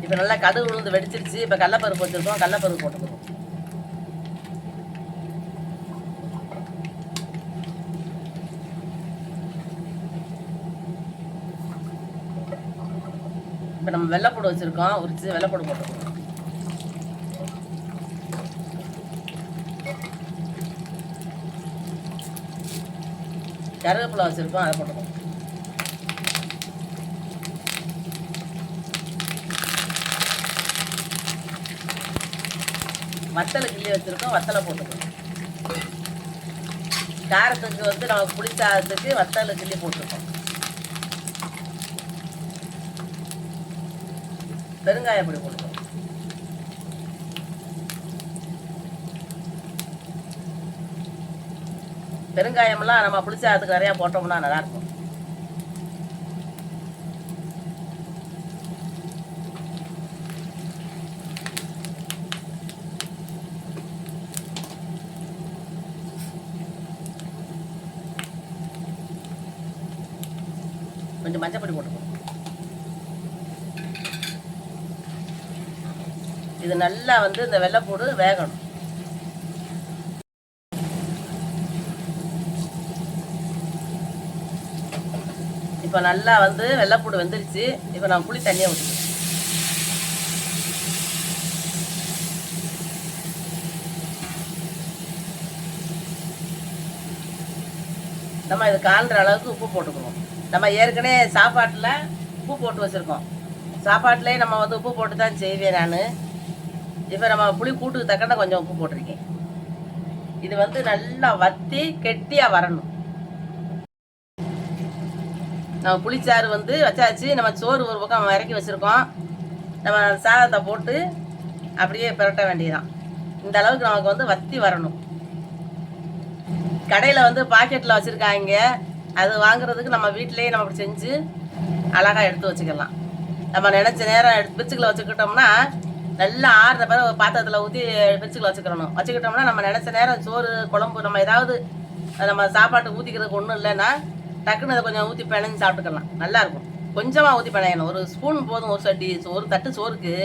இப்போ நல்லா கடுகு உளுந்து வெடிச்சிருச்சு. இப்போ கடலப்பருப்பு வச்சுருக்கோம், கடலப்பருப்பு போட்டுக்கிறோம். இப்போ நம்ம வெள்ளைப்பூடு வச்சுருக்கோம், உரிச்சு வெள்ளைப்பூடு போட்டுக்கிறோம். கருவேப்பிலை வச்சுருக்கோம், அதை போட்டுக்கோம். வத்தலை கிள்ளி வச்சுருக்கோம், வத்தலை போட்டுக்கோம். காரத்துக்கு வந்து நமக்கு பிடிச்சாததுக்கு வத்தலை கிள்ளி போட்டிருக்கோம். பெருங்காயம் பொடி போட்டுக்கோம். பெருங்காயம்லாம் நம்ம புளிச்சாதத்துக்கு நிறையா போட்டோம்னா நல்லாயிருக்கும். கொஞ்சம் மஞ்சள் பொடி போட்டுக்கணும். இது நல்லா வந்து இந்த வெள்ளைப்பூடு வேகணும். இப்போ நல்லா வந்து வெள்ளைப்பூடு வெந்துருச்சு. இப்போ நான் புளி தண்ணியை ஊற்றிக்கிறேன். நம்ம இது காண்ற அளவுக்கு உப்பு போட்டுக்குவோம். நம்ம ஏற்கனவே சாப்பாட்டில் உப்பு போட்டு வச்சுருக்கோம். சாப்பாட்டிலே நம்ம வந்து உப்பு போட்டு தான் செய்வேன் நான். இப்போ நம்ம புளி கூட்டுக்கு தக்கன கொஞ்சம் உப்பு போட்டிருக்கேன். இது வந்து நல்லா வத்தி கெட்டியாக வரணும். நம்ம புளிச்சாறு வந்து வச்சாச்சு. நம்ம சோறு ஒரு பக்கம் இறக்கி வச்சுருக்கோம். நம்ம சாதத்தை போட்டு அப்படியே பிரட்ட வேண்டியதான். இந்த அளவுக்கு நமக்கு வந்து வத்தி வரணும். கடையில் வந்து பாக்கெட்டில் வச்சுருக்காங்க. அது வாங்குறதுக்கு நம்ம வீட்டிலேயே நம்ம அப்படி செஞ்சு அழகாக எடுத்து வச்சுக்கலாம். நம்ம நினச்ச நேரம் பிச்சுக்கில் வச்சுக்கிட்டோம்னா நல்லா ஆறுற பிறகு ஒரு பாத்திரத்தில் ஊற்றி பிச்சுக்கில் வச்சுக்கிட்டோம்னா நம்ம நினச்ச நேரம் சோறு குழம்பு நம்ம ஏதாவது நம்ம சாப்பாட்டுக்கு ஊற்றிக்கிறதுக்கு ஒன்றும் இல்லைன்னா டக்குன்னு அதை கொஞ்சம் ஊற்றி பிணைஞ்சு சாப்பிட்டுக்கலாம். நல்லாயிருக்கும். கொஞ்சமாக ஊற்றி பிணையணும். ஒரு ஸ்பூன் போதும். ஒரு சட்டி ஒரு தட்டு சோறுக்கு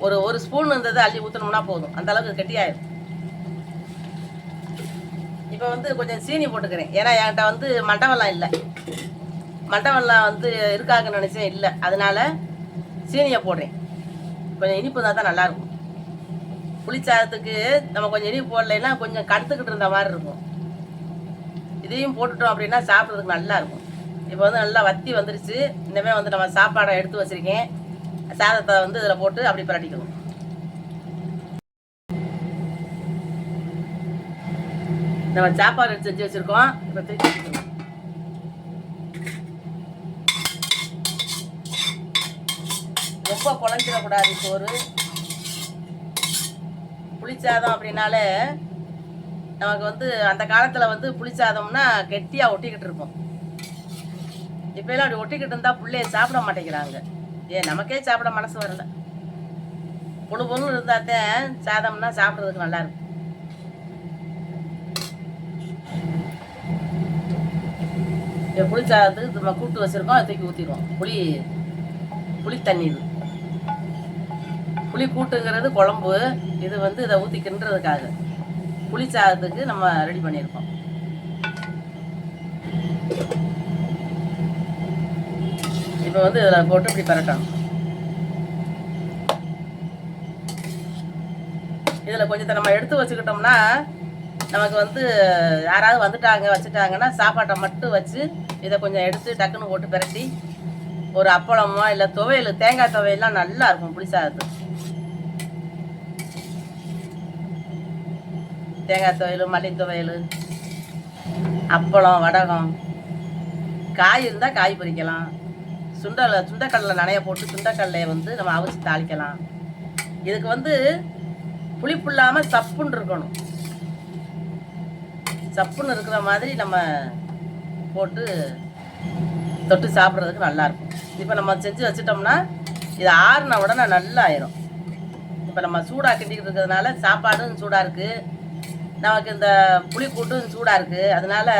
ஒரு ஸ்பூன் இருந்தது அள்ளி ஊற்றணும்னா போதும். அந்த அளவுக்கு கெட்டியாயிடும். இப்போ வந்து கொஞ்சம் சீனி போட்டுக்கிறேன். ஏன்னா என்கிட்ட வந்து மண்டவெல்லாம் இல்லை. மண்டவெல்லாம் வந்து இருக்காங்கன்னு நினச்சேன், இல்லை. அதனால சீனியை போடுறேன். கொஞ்சம் இனிப்பு தான் நல்லாயிருக்கும். புளிச்சாதத்துக்கு நம்ம கொஞ்சம் இனிப்பு போடலைன்னா கொஞ்சம் கடுத்துக்கிட்டு இருந்த மாதிரி இருக்கும். இதையும் போட்டுட்டோம் அப்படின்னா சாப்பிட்றதுக்கு நல்லாயிருக்கும். இப்போ வந்து நல்லா வத்தி வந்துருச்சு. இனிமேல் வந்து நம்ம சாப்பாடை எடுத்து வச்சுருக்கேன். சாதத்தை வந்து இதில் போட்டு அப்படி பிரட்டிக்கணும். நம்ம சாப்பாடு எடுத்து செஞ்சு வச்சுருக்கோம். இப்போ தூக்கி வச்சுக்கணும். ரொம்ப குழஞ்சிடக்கூடாது சோறு. புளிச்சாதம் அப்படின்னாலே நமக்கு வந்து அந்த காலத்தில் வந்து புளிச்சாதம்னா கெட்டியாக ஒட்டிக்கிட்டு இருப்போம். இப்போலாம் அப்படி ஒட்டிக்கிட்டு இருந்தால் பிள்ளைய சாப்பிட மாட்டேங்கிறாங்க. நமக்கே சாப்பிட மனசு வரல. பொண்ணு பொண்ணு இருந்தால்தான் சாதம்னா சாப்பிட்றதுக்கு நல்லாயிருக்கும். இப்போ புளிச்சாதத்துக்கு நம்ம கூட்டு வச்சுருக்கோம். அதை தூக்கி ஊற்றிடுவோம். புளி தண்ணி. இது புளி கூட்டுங்கிறது குழம்பு. இது வந்து இதை ஊற்றி கிண்டுறதுக்காக புளிச்சாதத்துக்கு நம்ம ரெடி பண்ணியிருக்கோம். இப்போ வந்து இதில் போட்டு இப்படி பரட்டணும். இதில் கொஞ்சத்தை நம்ம எடுத்து வச்சுக்கிட்டோம்னா நமக்கு வந்து யாராவது வச்சுட்டாங்கன்னா சாப்பாட்டை மட்டும் வச்சு இதை கொஞ்சம் எடுத்து டக்குன்னு போட்டு பிரட்டி ஒரு அப்பளமோ இல்லை துவையல், தேங்காய் துவையெல்லாம் நல்லா இருக்கும். புளிசாதத்துக்கு தேங்காய் துவையல், மல்லி துவையல், அப்பளம், வடகம், காய் இருந்தால் காய் பொரிக்கலாம். சுண்டைக்கடலை நனைய போட்டு சுண்டைக்கடலையை வந்து நம்ம அவிச்சு தாளிக்கலாம். இதுக்கு வந்து புளிப்பு இல்லாமல் சப்புன்னு இருக்கணும். சப்புன்னு இருக்கிற மாதிரி நம்ம போட்டு தொட்டு சாப்பிட்றதுக்கு நல்லாயிருக்கும். இப்போ நம்ம செஞ்சு வச்சிட்டோம்னா இது ஆறுன உடனே நல்லா ஆயிரும். இப்போ நம்ம சூடாக கிண்டிக்கிட்டு இருக்கிறதுனால சாப்பாடும் சூடாக இருக்குது, நமக்கு இந்த புளி கூட்டும் சூடாக இருக்குது. அதனால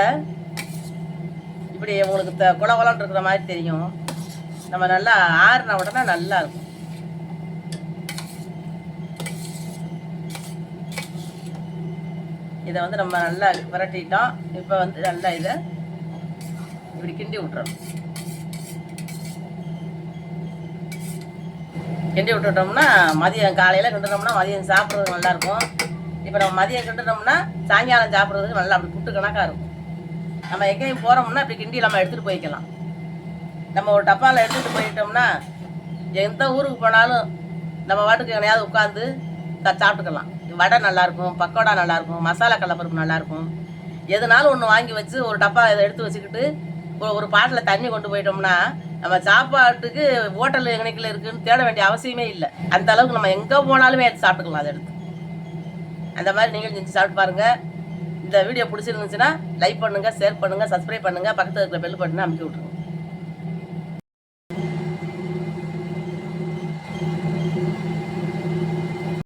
இப்படி உங்களுக்கு கொல கொலன்னு இருக்கிற மாதிரி தெரியும். நம்ம நல்லா ஆறுன உடனே நல்லா இருக்கும். இதை வந்து நம்ம நல்லா விரட்டிட்டோம். இப்போ வந்து நல்லா இதை இப்படி கிண்டி விட்டுறோம். கிண்டி விட்டுட்டோம்னா மதியம் காலையில் கிண்டுனோம்னா மதியம் சாப்பிட்றதுக்கு நல்லாயிருக்கும். இப்போ நம்ம மதியம் கிண்டுனோம்னா சாயங்காலம் சாப்பிட்றதுக்கு நல்லா அப்படி புட்டு கணக்காக இருக்கும். நம்ம எங்கேயும் போகிறோம்னா இப்படி கிண்டி நம்ம எடுத்துகிட்டு போய்க்கலாம். நம்ம ஒரு டப்பாவில் எடுத்துகிட்டு போயிட்டோம்னா எந்த ஊருக்கு போனாலும் நம்ம வாட்டுக்கு எங்கனையாவது உட்காந்து சாப்பிட்டுக்கலாம். வடை நல்லாயிருக்கும், பக்கோடா நல்லாயிருக்கும், மசாலா கடலைப்பருப்பு நல்லாயிருக்கும். எதுனாலும் ஒன்று வாங்கி வச்சு ஒரு டப்பா இதை எடுத்து வச்சுக்கிட்டு ஒரு பாட்டில் தண்ணி கொண்டு போயிட்டோம்னா நம்ம சாப்பாட்டுக்கு ஹோட்டல் எங்கனைக்கில் இருக்குதுன்னு தேட வேண்டிய அவசியமே இல்லை. அந்த அளவுக்கு நம்ம எங்கே போனாலுமே அதை சாப்பிட்டுக்கலாம். அதை எடுத்து அந்த மாதிரி நீங்களும் செஞ்சு சாப்பிட்டு பாருங்கள். இந்த வீடியோ பிடிச்சிருந்துச்சுன்னா லைக் பண்ணுங்கள், ஷேர் பண்ணுங்கள், சப்ஸ்கிரைப் பண்ணுங்கள், பக்கத்தில் இருக்கிற பெல் பட்டனை அமுக்கி விட்ருங்க.